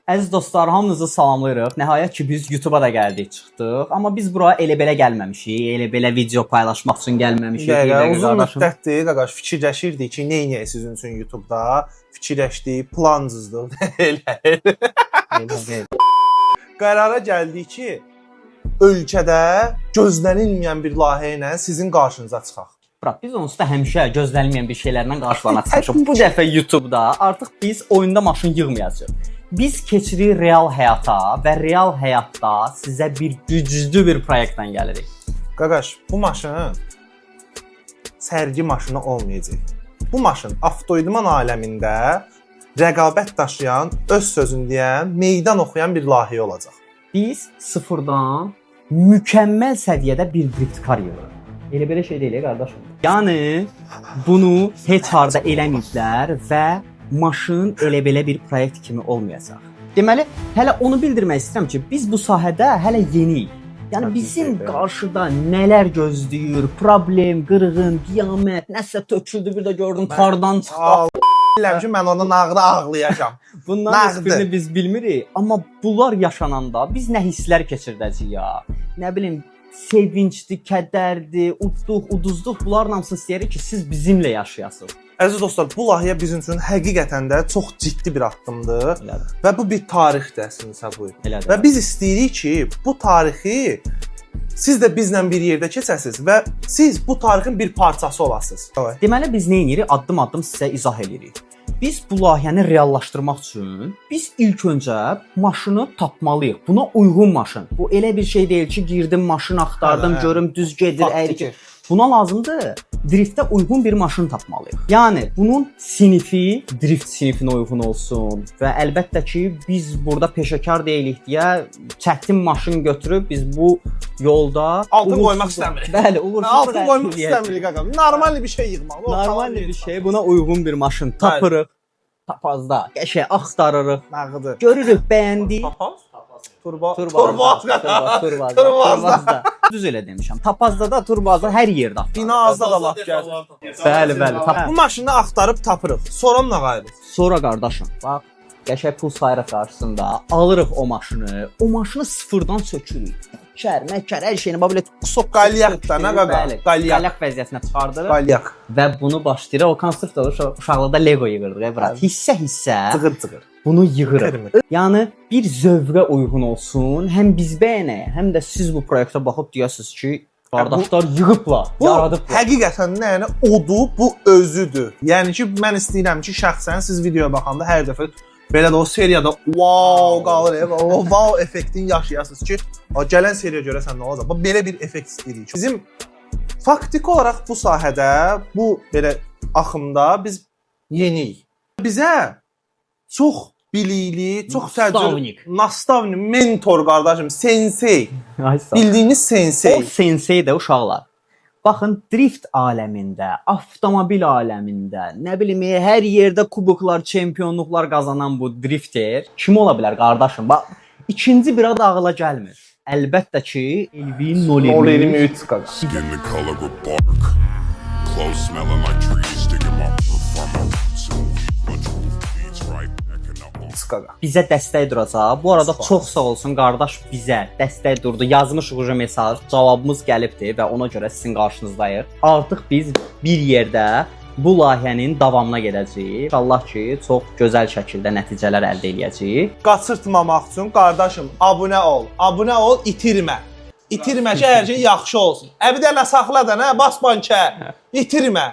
Əziz dostlar, hamınızı salamlayırıq. Nəhayət ki, biz YouTube-a da gəldik, çıxdıq. Amma biz bura elə-belə gəlməmişik. Elə-belə video paylaşmaq üçün gəlməmişik. Uzun müddətdir, qaqaş, fikirləşirdik ki, nə edək sizin üçün YouTube-da? Fikirləşdik, plan cızdıq. Qərara gəldik ki, ölkədə gözlənilməyən bir layihə ilə sizin qarşınıza çıxaq. Biz onsuz da həmişə gözlənilməyən bir şeylərlə qarşılana çıxmışıq. Bu dəfə YouTube-da artıq biz oyunda maşın yığmayacağıq. Biz keçirik real həyata və real həyatda sizə bir güclü bir proyektlə gəlirik. Qaqaş, bu maşın sərgi maşını olmayacaq. Bu maşın avtoidman aləmində rəqabət daşıyan, öz sözünü deyən, meydan oxuyan bir layihə olacaq. Biz sıfırdan mükəmməl səviyyədə bir drift kar yığırıq. Elə belə şey deyil, qardaşım. Yəni bunu heç harda eləməyiblər və maşın elə-belə bir proyekt kimi olmayacaq. Deməli, hələ onu bildirmək istəyirəm ki, biz bu sahədə hələ yeniyik. Yəni bizim qarşıda nələr gözləyir, problem, qırğın, qiyamət, nəsə töküldü, bir də gördüm kardan çıxdı. Bilirəm ki, mən onda nağda ağlayacağam. Bunların hiçbirini biz bilmirik, amma bunlar yaşananda biz nə hisslər keçirdəcəyik ya. Nə bilim, sevincdir, kədərdir, uduzduq, bunların hamısını istəyirik ki, siz bizimlə yaşayasınız. Əziz dostlar, bu layihə bizim üçün həqiqətən də çox ciddi bir addımdır. Elədir. Və bu bir tarixdir əslində bu. Elədir. Və biz istəyirik ki, bu tarixi siz də bizlə bir yerdə keçəsiniz və siz bu tarixin bir parçası olasınız. Deməli biz nə edirik? Addım-addım sizə izah edirik. Biz bu layihəni reallaşdırmaq üçün biz ilk öncə maşını tapmalıyıq. Buna uyğun maşın. Bu elə bir şey deyil ki, girdim maşın axtardım, görüm düz gedir, əyri. Buna lazımdır driftə uyğun bir maşın tapmalıyıq. Yəni bunun sinifi drift sinifinə uyğun olsun və əlbəttə ki, biz burada peşəkar deyilik deyə çətin maşın götürüb biz bu yolda altın qoymaq istəmirik. Bəli, uğursuz altın qoymaq istəmirik qaqam. Normal bir şey yığmaq. Normal bir şey, buna uyğun bir maşın tapırıq. Tapazda qəşəng axtarırıq. Nağıdır. Görürük, bəyəndik. Tapaz? Turbaz. Turbazda. Düz elə demişəm. Tapazda da, turbazda hər yerdə. Binazda da laf gəlir. Bəli. Bu maşını axtarıb tapırıq. Sonra nə qayıdır? Sonra qardaşım, bax, qəşəng pul sayırıq qarşısında, alırıq o maşını. O maşını sıfırdan sökürük. Məkər, hər şeyini belə qusok qalyaq da, nə qaqa? Qalyaq vəziyyətinə çıxardırıq. Qalyaq. Və bunu başlayırıq. O konstruktda uşaqlıqda Lego yığırdıq, bura. Hissə-hissə. Cığır. Bunu yığırıq. Yəni bir zövqə uyğun olsun. Həm biz bəyənək, həm də siz bu proyektə baxıb deyəsiniz ki, qardaşlar yığıblar, yaradıblar. Həqiqətən yəni odur, bu özüdür. Yəni ki, mən istəyirəm ki, şəxsən siz videoya baxanda hər dəfə belə də o seriyada wow qalır, o wow effektin yaşayasınız ki, gələn seriya görəsən nə olacaq? Belə bir effekt istəyirik. Bizim faktiki olaraq bu sahədə, bu belə axımda biz yeniyik. Bizə çox bilikli, çox təcrübəli, nastavnik, mentor qardaşım, sensei. Bildiyiniz sensei. O sensei də uşaqlar. Baxın, drift aləmində, avtomobil aləmində, nə bilim, hər yerdə kuboklar, çempionluqlar qazanan bu drifter kim ola bilər qardaşım? Bax, ikinci bir ad ağıla gəlmir. Əlbəttə ki, Elvin 023 qaqa. Skin the color of bark. Clothes smelling like trees, sticking my from my roots and bunch of beats right back in the bizə dəstək duracaq. Bu arada çox sağ olsun qardaş, bizə dəstək durdu. Yazmışıq uca mesaj, cavabımız gəlibdi və ona görə sizin qarşınızdayıq. Artıq biz bir yerdə bu layihənin davamına gedəcəyik. İnşallah ki, çox gözəl şəkildə nəticələr əldə edəcəyik. Qaçırtmamaq üçün qardaşım, abunə ol. Abunə ol, itirmə. İtirmə ki, hər şey yaxşı olsun. Bir dənə saxla da, nə? Bas bankə. İtirmə.